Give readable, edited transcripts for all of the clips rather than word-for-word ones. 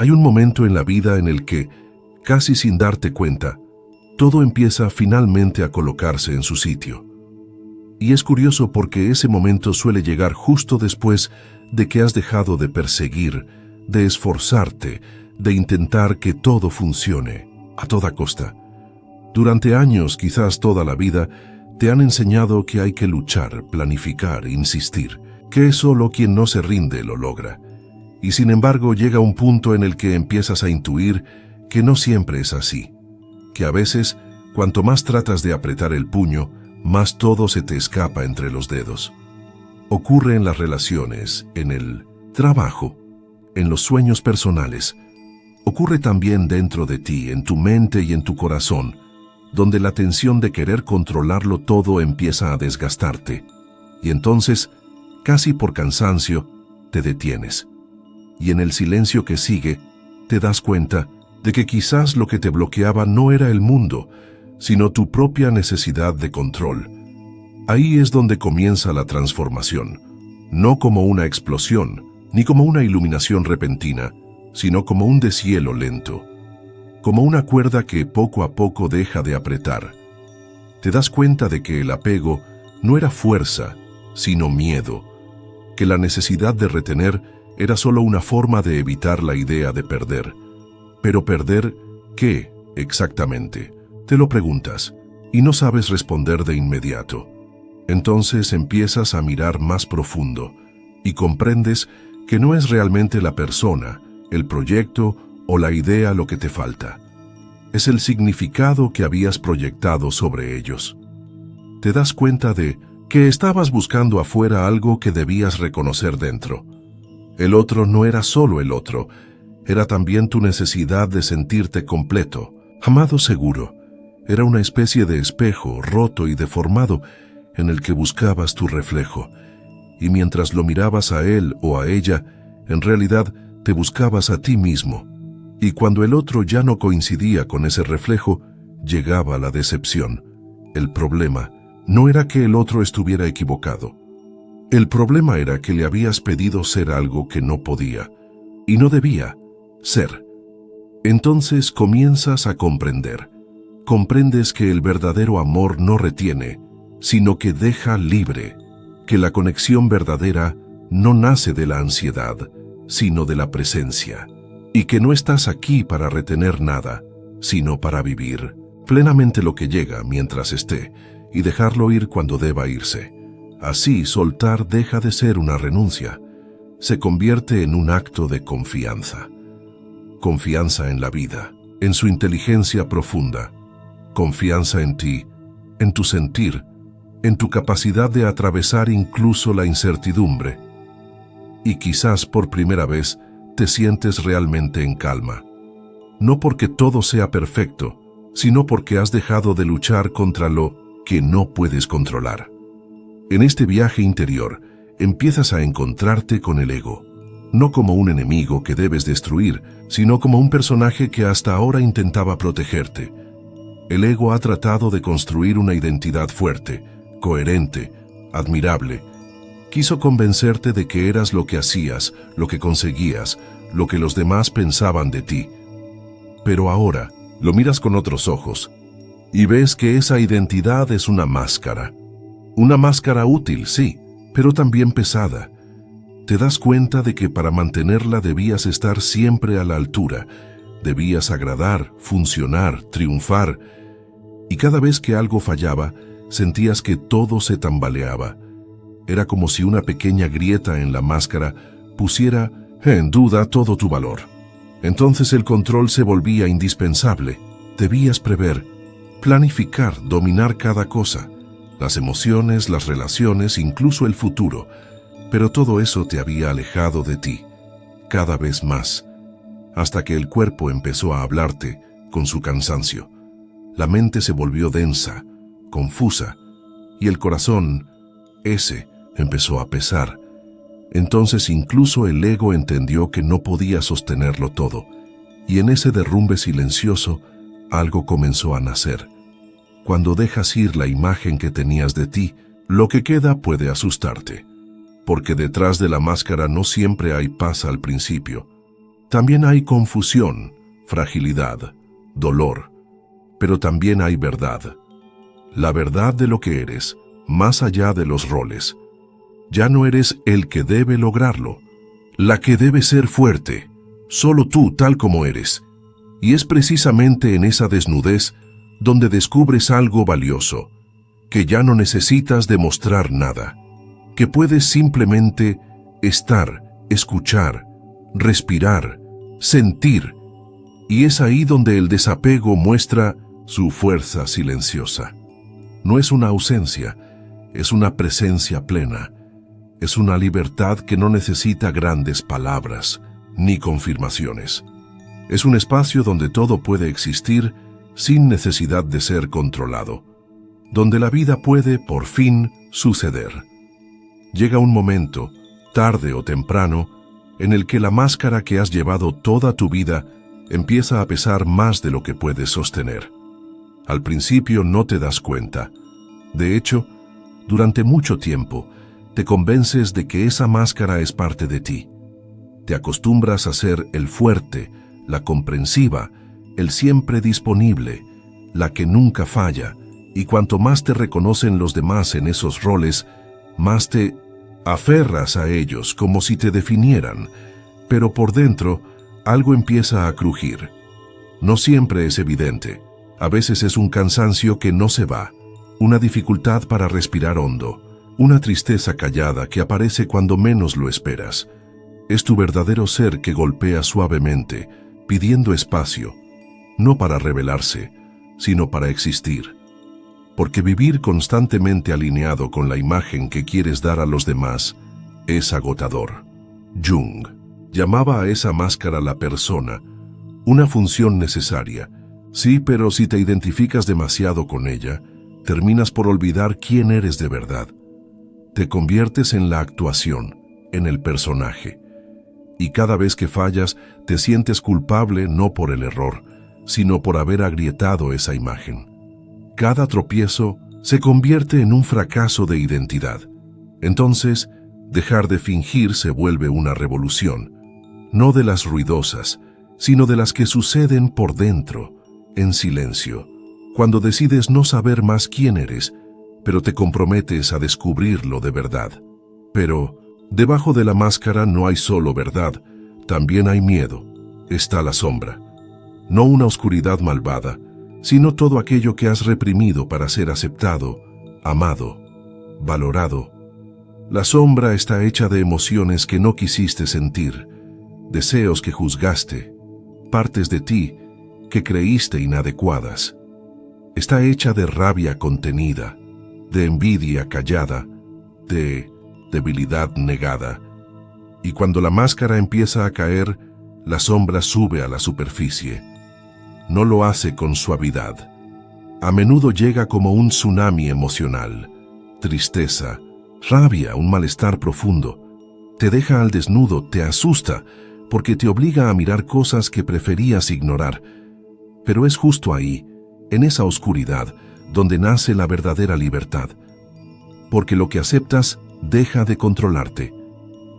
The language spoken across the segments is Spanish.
Hay un momento en la vida en el que, casi sin darte cuenta, todo empieza finalmente a colocarse en su sitio. Y es curioso porque ese momento suele llegar justo después de que has dejado de perseguir, de esforzarte, de intentar que todo funcione a toda costa. Durante años, quizás toda la vida, te han enseñado que hay que luchar, planificar, insistir, que solo quien no se rinde lo logra. Y sin embargo llega un punto en el que empiezas a intuir que no siempre es así, que a veces, cuanto más tratas de apretar el puño, más todo se te escapa entre los dedos. Ocurre en las relaciones, en el trabajo, en los sueños personales. Ocurre también dentro de ti, en tu mente y en tu corazón, donde la tensión de querer controlarlo todo empieza a desgastarte. Y entonces, casi por cansancio, te detienes. Y en el silencio que sigue, te das cuenta de que quizás lo que te bloqueaba no era el mundo, sino tu propia necesidad de control. Ahí es donde comienza la transformación, no como una explosión, ni como una iluminación repentina, sino como un deshielo lento, como una cuerda que poco a poco deja de apretar. Te das cuenta de que el apego no era fuerza, sino miedo, que la necesidad de retener era solo una forma de evitar la idea de perder. Pero ¿perder qué exactamente? Te lo preguntas y no sabes responder de inmediato. Entonces empiezas a mirar más profundo y comprendes que no es realmente la persona, el proyecto o la idea lo que te falta. Es el significado que habías proyectado sobre ellos. Te das cuenta de que estabas buscando afuera algo que debías reconocer dentro. El otro no era solo el otro, era también tu necesidad de sentirte completo, amado seguro. Era una especie de espejo roto y deformado en el que buscabas tu reflejo, y mientras lo mirabas a él o a ella, en realidad te buscabas a ti mismo. Y cuando el otro ya no coincidía con ese reflejo, llegaba la decepción. El problema no era que el otro estuviera equivocado. El problema era que le habías pedido ser algo que no podía y no debía ser. Entonces comienzas a comprender. Comprendes que el verdadero amor no retiene, sino que deja libre, que la conexión verdadera no nace de la ansiedad, sino de la presencia, y que no estás aquí para retener nada, sino para vivir plenamente lo que llega mientras esté y dejarlo ir cuando deba irse. Así, soltar deja de ser una renuncia, se convierte en un acto de confianza. Confianza en la vida, en su inteligencia profunda, confianza en ti, en tu sentir, en tu capacidad de atravesar incluso la incertidumbre. Y quizás por primera vez te sientes realmente en calma. No porque todo sea perfecto, sino porque has dejado de luchar contra lo que no puedes controlar. En este viaje interior, empiezas a encontrarte con el ego, no como un enemigo que debes destruir, sino como un personaje que hasta ahora intentaba protegerte. El ego ha tratado de construir una identidad fuerte, coherente, admirable. Quiso convencerte de que eras lo que hacías, lo que conseguías, lo que los demás pensaban de ti. Pero ahora lo miras con otros ojos y ves que esa identidad es una máscara. Una máscara útil, sí, pero también pesada. Te das cuenta de que para mantenerla debías estar siempre a la altura, debías agradar, funcionar, triunfar, y cada vez que algo fallaba, sentías que todo se tambaleaba. Era como si una pequeña grieta en la máscara pusiera en duda todo tu valor. Entonces el control se volvía indispensable. Debías prever, planificar, dominar cada cosa, las emociones, las relaciones, incluso el futuro. Pero todo eso te había alejado de ti, cada vez más, hasta que el cuerpo empezó a hablarte con su cansancio. La mente se volvió densa, confusa, y el corazón, empezó a pesar. Entonces incluso el ego entendió que no podía sostenerlo todo, y en ese derrumbe silencioso, algo comenzó a nacer. Cuando dejas ir la imagen que tenías de ti, lo que queda puede asustarte, porque detrás de la máscara no siempre hay paz al principio. También hay confusión, fragilidad, dolor, pero también hay verdad. La verdad de lo que eres, más allá de los roles. Ya no eres el que debe lograrlo, la que debe ser fuerte, solo tú tal como eres. Y es precisamente en esa desnudez donde descubres algo valioso, que ya no necesitas demostrar nada, que puedes simplemente estar, escuchar, respirar, sentir, y es ahí donde el desapego muestra su fuerza silenciosa. No es una ausencia, es una presencia plena, es una libertad que no necesita grandes palabras ni confirmaciones. Es un espacio donde todo puede existir sin necesidad de ser controlado, donde la vida puede, por fin, suceder. Llega un momento, tarde o temprano, en el que la máscara que has llevado toda tu vida empieza a pesar más de lo que puedes sostener. Al principio no te das cuenta. De hecho, durante mucho tiempo, te convences de que esa máscara es parte de ti. Te acostumbras a ser el fuerte, la comprensiva, el siempre disponible, la que nunca falla, y cuanto más te reconocen los demás en esos roles, más te aferras a ellos como si te definieran, pero por dentro algo empieza a crujir. No siempre es evidente, a veces es un cansancio que no se va, una dificultad para respirar hondo, una tristeza callada que aparece cuando menos lo esperas. Es tu verdadero ser que golpea suavemente, pidiendo espacio, no para revelarse, sino para existir. Porque vivir constantemente alineado con la imagen que quieres dar a los demás es agotador. Jung llamaba a esa máscara la persona, una función necesaria. Sí, pero si te identificas demasiado con ella, terminas por olvidar quién eres de verdad. Te conviertes en la actuación, en el personaje. Y cada vez que fallas, te sientes culpable no por el error, sino por haber agrietado esa imagen. Cada tropiezo se convierte en un fracaso de identidad. Entonces, dejar de fingir se vuelve una revolución, no de las ruidosas, sino de las que suceden por dentro, en silencio, cuando decides no saber más quién eres, pero te comprometes a descubrirlo de verdad. Pero, debajo de la máscara no hay solo verdad, también hay miedo, está la sombra. No una oscuridad malvada, sino todo aquello que has reprimido para ser aceptado, amado, valorado. La sombra está hecha de emociones que no quisiste sentir, deseos que juzgaste, partes de ti que creíste inadecuadas. Está hecha de rabia contenida, de envidia callada, de debilidad negada. Y cuando la máscara empieza a caer, la sombra sube a la superficie. No lo hace con suavidad. A menudo llega como un tsunami emocional, tristeza, rabia, un malestar profundo. Te deja al desnudo, te asusta, porque te obliga a mirar cosas que preferías ignorar. Pero es justo ahí, en esa oscuridad, donde nace la verdadera libertad. Porque lo que aceptas deja de controlarte.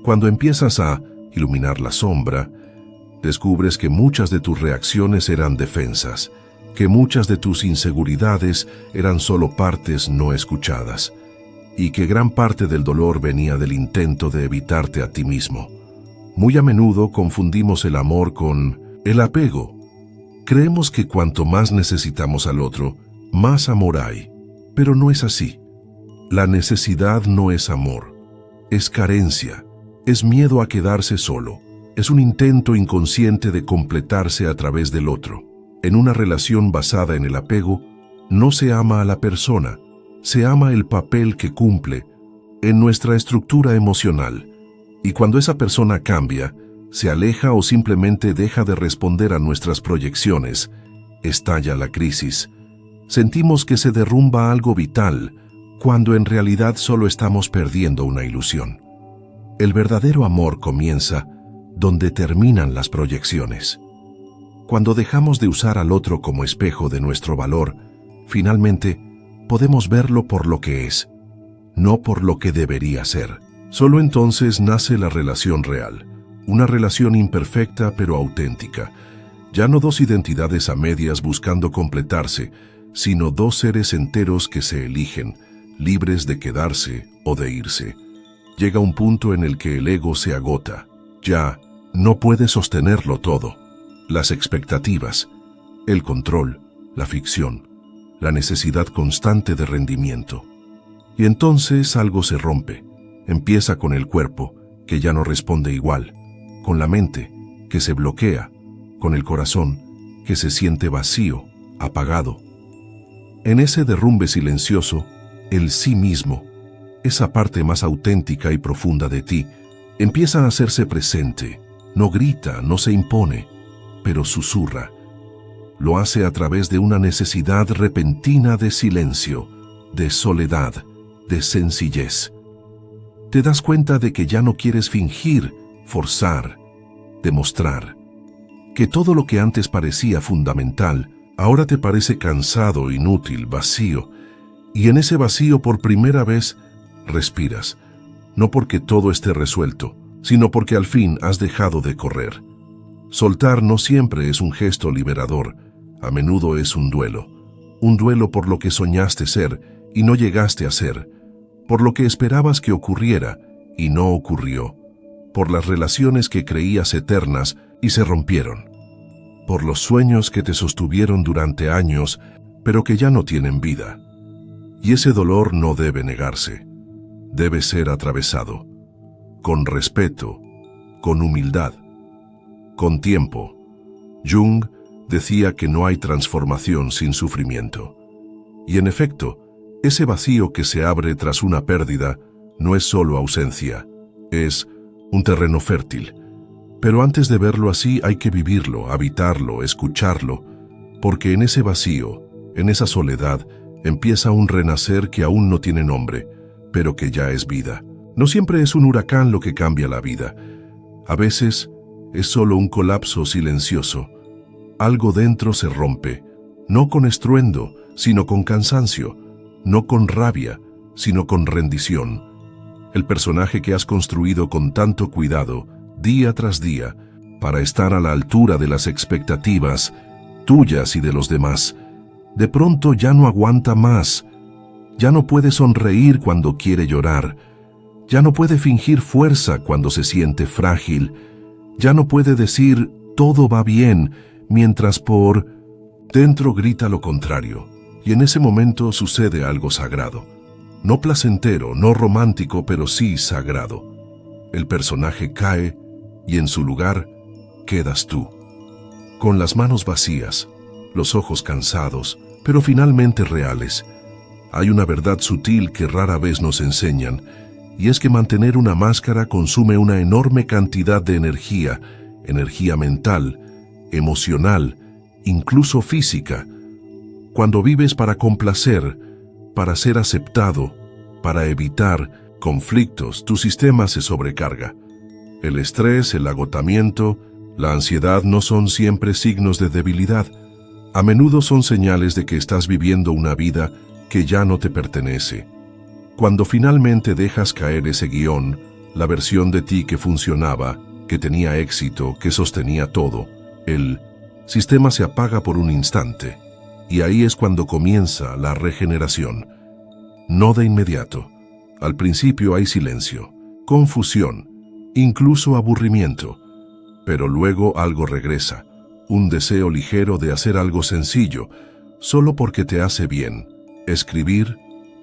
Cuando empiezas a iluminar la sombra, descubres que muchas de tus reacciones eran defensas, que muchas de tus inseguridades eran solo partes no escuchadas, y que gran parte del dolor venía del intento de evitarte a ti mismo. Muy a menudo confundimos el amor con el apego. Creemos que cuanto más necesitamos al otro, más amor hay, pero no es así. La necesidad no es amor, es carencia, es miedo a quedarse solo, es un intento inconsciente de completarse a través del otro. En una relación basada en el apego, no se ama a la persona, se ama el papel que cumple en nuestra estructura emocional. Y cuando esa persona cambia, se aleja o simplemente deja de responder a nuestras proyecciones, estalla la crisis. Sentimos que se derrumba algo vital, cuando en realidad solo estamos perdiendo una ilusión. El verdadero amor comienza donde terminan las proyecciones. Cuando dejamos de usar al otro como espejo de nuestro valor, finalmente podemos verlo por lo que es, no por lo que debería ser. Solo entonces nace la relación real, Una relación imperfecta pero auténtica. Ya no dos identidades a medias buscando completarse, sino dos seres enteros que se eligen, libres de quedarse o de irse. Llega un punto en el que el ego se agota. Ya no puede sostenerlo todo. Las expectativas, el control, la ficción, la necesidad constante de rendimiento. Y entonces algo se rompe. Empieza con el cuerpo, que ya no responde igual, con la mente, que se bloquea, con el corazón, que se siente vacío, apagado. En ese derrumbe silencioso, el sí mismo, esa parte más auténtica y profunda de ti, empieza a hacerse presente. No grita, no se impone, pero susurra. Lo hace a través de una necesidad repentina de silencio, de soledad, de sencillez. Te das cuenta de que ya no quieres fingir, forzar, demostrar. Que todo lo que antes parecía fundamental, ahora te parece cansado, inútil, vacío. Y en ese vacío por primera vez respiras. No porque todo esté resuelto, sino porque al fin has dejado de correr. Soltar no siempre es un gesto liberador, a menudo es un duelo por lo que soñaste ser y no llegaste a ser, por lo que esperabas que ocurriera y no ocurrió, por las relaciones que creías eternas y se rompieron, por los sueños que te sostuvieron durante años, pero que ya no tienen vida. Y ese dolor no debe negarse, debe ser atravesado, con respeto, con humildad, con tiempo. Jung decía que no hay transformación sin sufrimiento. Y en efecto, ese vacío que se abre tras una pérdida no es solo ausencia, es un terreno fértil. Pero antes de verlo así hay que vivirlo, habitarlo, escucharlo, porque en ese vacío, en esa soledad, empieza un renacer que aún no tiene nombre, pero que ya es vida. No siempre es un huracán lo que cambia la vida. A veces es solo un colapso silencioso. Algo dentro se rompe, no con estruendo, sino con cansancio, no con rabia, sino con rendición. El personaje que has construido con tanto cuidado, día tras día, para estar a la altura de las expectativas, tuyas y de los demás, de pronto ya no aguanta más. Ya no puede sonreír cuando quiere llorar. Ya no puede fingir fuerza cuando se siente frágil. Ya no puede decir todo va bien, mientras por dentro grita lo contrario. Y en ese momento sucede algo sagrado. No placentero, no romántico, pero sí sagrado. El personaje cae y en su lugar quedas tú. Con las manos vacías, los ojos cansados, pero finalmente reales. Hay una verdad sutil que rara vez nos enseñan, y es que mantener una máscara consume una enorme cantidad de energía mental, emocional, incluso física. Cuando vives para complacer, para ser aceptado, para evitar conflictos, tu sistema se sobrecarga. El estrés, el agotamiento, la ansiedad no son siempre signos de debilidad. A menudo son señales de que estás viviendo una vida que ya no te pertenece. Cuando finalmente dejas caer ese guión, la versión de ti que funcionaba, que tenía éxito, que sostenía todo, el sistema se apaga por un instante. Y ahí es cuando comienza la regeneración. No de inmediato. Al principio hay silencio, confusión, incluso aburrimiento. Pero luego algo regresa, un deseo ligero de hacer algo sencillo, solo porque te hace bien. Escribir,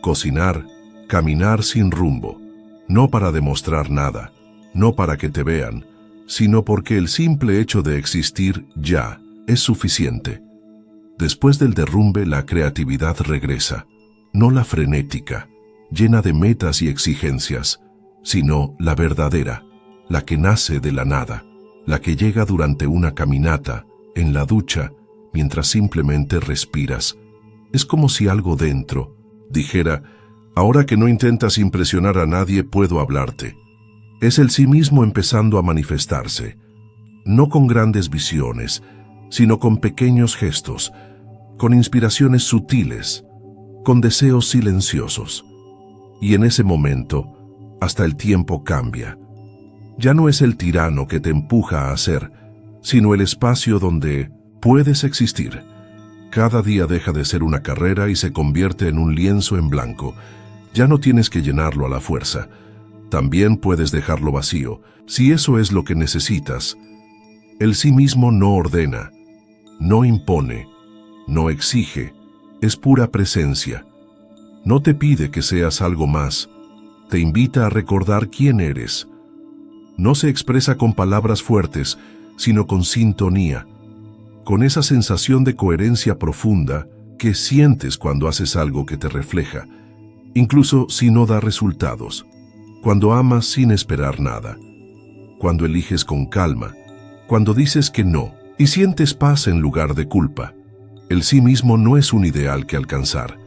cocinar, caminar sin rumbo. No para demostrar nada, no para que te vean, sino porque el simple hecho de existir ya es suficiente. Después del derrumbe la creatividad regresa, no la frenética, llena de metas y exigencias, sino la verdadera, la que nace de la nada, la que llega durante una caminata, en la ducha, mientras simplemente respiras. Es como si algo dentro dijera, ahora que no intentas impresionar a nadie puedo hablarte. Es el sí mismo empezando a manifestarse, no con grandes visiones, sino con pequeños gestos, con inspiraciones sutiles, con deseos silenciosos. Y en ese momento, hasta el tiempo cambia. Ya no es el tirano que te empuja a hacer, sino el espacio donde puedes existir. Cada día deja de ser una carrera y se convierte en un lienzo en blanco. Ya no tienes que llenarlo a la fuerza. También puedes dejarlo vacío, si eso es lo que necesitas. El sí mismo no ordena, no impone, no exige, es pura presencia. No te pide que seas algo más, te invita a recordar quién eres. No se expresa con palabras fuertes, sino con sintonía, con esa sensación de coherencia profunda que sientes cuando haces algo que te refleja, incluso si no da resultados, cuando amas sin esperar nada, cuando eliges con calma, cuando dices que no y sientes paz en lugar de culpa. El sí mismo no es un ideal que alcanzar,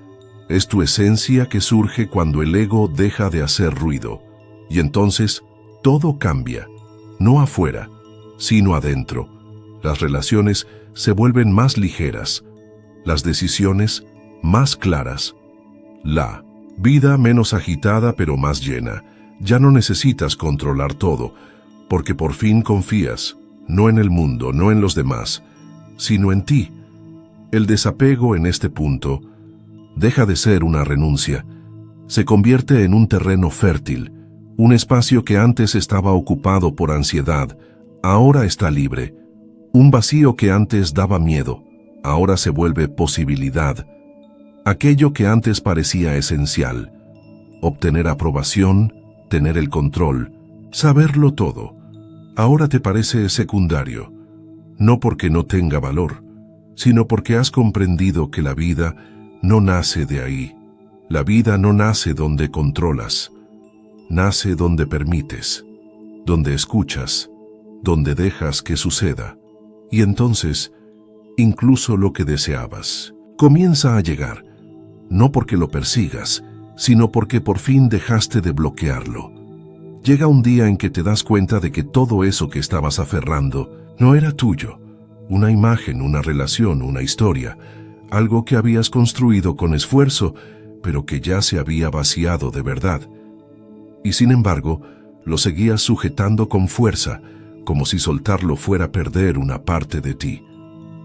es tu esencia que surge cuando el ego deja de hacer ruido, y entonces todo cambia, no afuera, sino adentro. Las relaciones se vuelven más ligeras, las decisiones más claras, la vida menos agitada pero más llena. Ya no necesitas controlar todo, porque por fin confías, no en el mundo, no en los demás, sino en ti. El desapego en este punto deja de ser una renuncia, se convierte en un terreno fértil, un espacio que antes estaba ocupado por ansiedad, ahora está libre. Un vacío que antes daba miedo, ahora se vuelve posibilidad. Aquello que antes parecía esencial, obtener aprobación, tener el control, saberlo todo, ahora te parece secundario, no porque no tenga valor, sino porque has comprendido que la vida no nace de ahí. La vida no nace donde controlas, nace donde permites, donde escuchas, donde dejas que suceda. Y entonces, incluso lo que deseabas comienza a llegar, no porque lo persigas, sino porque por fin dejaste de bloquearlo. Llega un día en que te das cuenta de que todo eso que estabas aferrando no era tuyo, una imagen, una relación, una historia, algo que habías construido con esfuerzo, pero que ya se había vaciado de verdad. Y sin embargo, lo seguías sujetando con fuerza, como si soltarlo fuera a perder una parte de ti.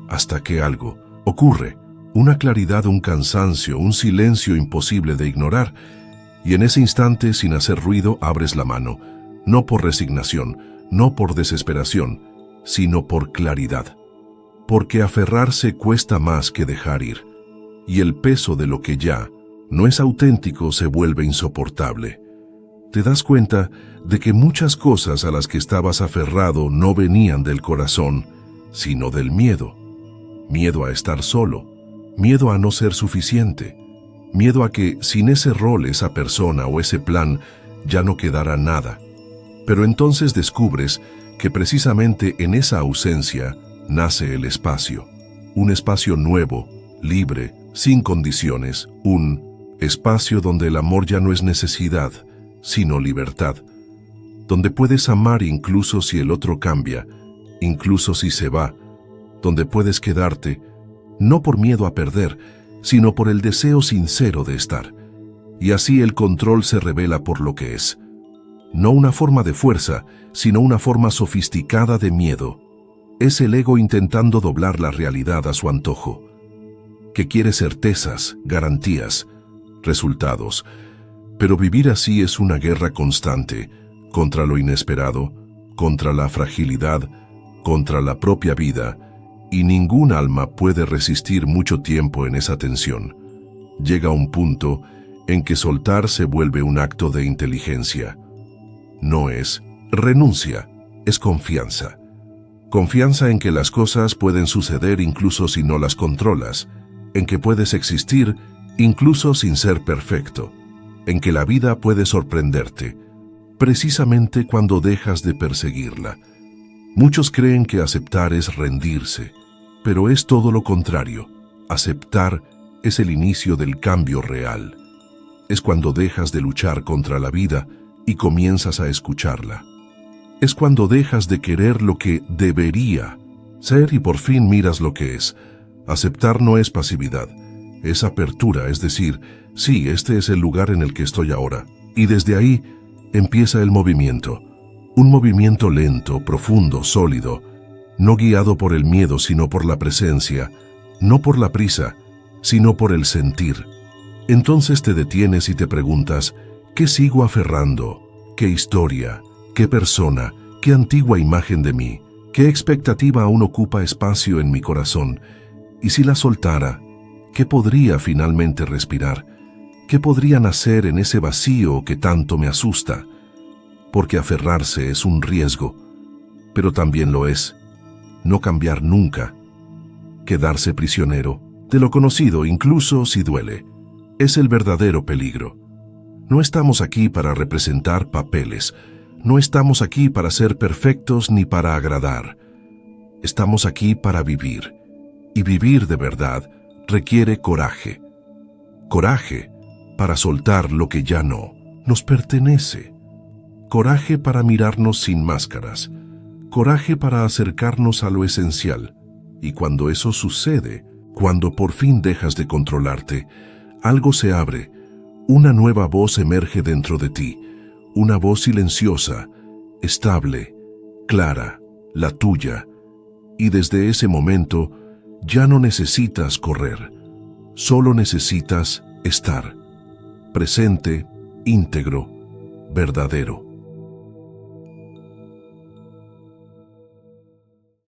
Hasta que algo ocurre, una claridad, un cansancio, un silencio imposible de ignorar, y en ese instante, sin hacer ruido, abres la mano, no por resignación, no por desesperación, sino por claridad. Porque aferrarse cuesta más que dejar ir, y el peso de lo que ya no es auténtico se vuelve insoportable. Te das cuenta de que muchas cosas a las que estabas aferrado no venían del corazón, sino del miedo. Miedo a estar solo, miedo a no ser suficiente, miedo a que sin ese rol, esa persona o ese plan ya no quedara nada. Pero entonces descubres que precisamente en esa ausencia nace el espacio, un espacio nuevo, libre, sin condiciones, un espacio donde el amor ya no es necesidad, sino libertad, donde puedes amar incluso si el otro cambia, incluso si se va, donde puedes quedarte, no por miedo a perder, sino por el deseo sincero de estar. Y así el control se revela por lo que es. No una forma de fuerza, sino una forma sofisticada de miedo. Es el ego intentando doblar la realidad a su antojo, que quiere certezas, garantías, resultados. Pero vivir así es una guerra constante, contra lo inesperado, contra la fragilidad, contra la propia vida, y ningún alma puede resistir mucho tiempo en esa tensión. Llega un punto en que soltar se vuelve un acto de inteligencia. No es renuncia, es confianza. Confianza en que las cosas pueden suceder incluso si no las controlas, en que puedes existir incluso sin ser perfecto, en que la vida puede sorprenderte, precisamente cuando dejas de perseguirla. Muchos creen que aceptar es rendirse, pero es todo lo contrario. Aceptar es el inicio del cambio real. Es cuando dejas de luchar contra la vida y comienzas a escucharla. Es cuando dejas de querer lo que debería ser y por fin miras lo que es. Aceptar no es pasividad, es apertura, es decir, sí, este es el lugar en el que estoy ahora. Y desde ahí empieza el movimiento. Un movimiento lento, profundo, sólido, no guiado por el miedo sino por la presencia, no por la prisa, sino por el sentir. Entonces te detienes y te preguntas, ¿qué sigo aferrando? ¿Qué historia? ¿Qué persona? ¿Qué antigua imagen de mí? ¿Qué expectativa aún ocupa espacio en mi corazón? Y si la soltara, ¿qué podría finalmente respirar? ¿Qué podría nacer en ese vacío que tanto me asusta? Porque aferrarse es un riesgo, pero también lo es no cambiar nunca, quedarse prisionero de lo conocido, incluso si duele. Es el verdadero peligro. No estamos aquí para representar papeles, no estamos aquí para ser perfectos ni para agradar. Estamos aquí para vivir, y vivir de verdad requiere coraje. Coraje para soltar lo que ya no nos pertenece. Coraje para mirarnos sin máscaras. Coraje para acercarnos a lo esencial. Y cuando eso sucede, cuando por fin dejas de controlarte, algo se abre, una nueva voz emerge dentro de ti, una voz silenciosa, estable, clara, la tuya. Y desde ese momento ya no necesitas correr, solo necesitas estar, presente, íntegro, verdadero.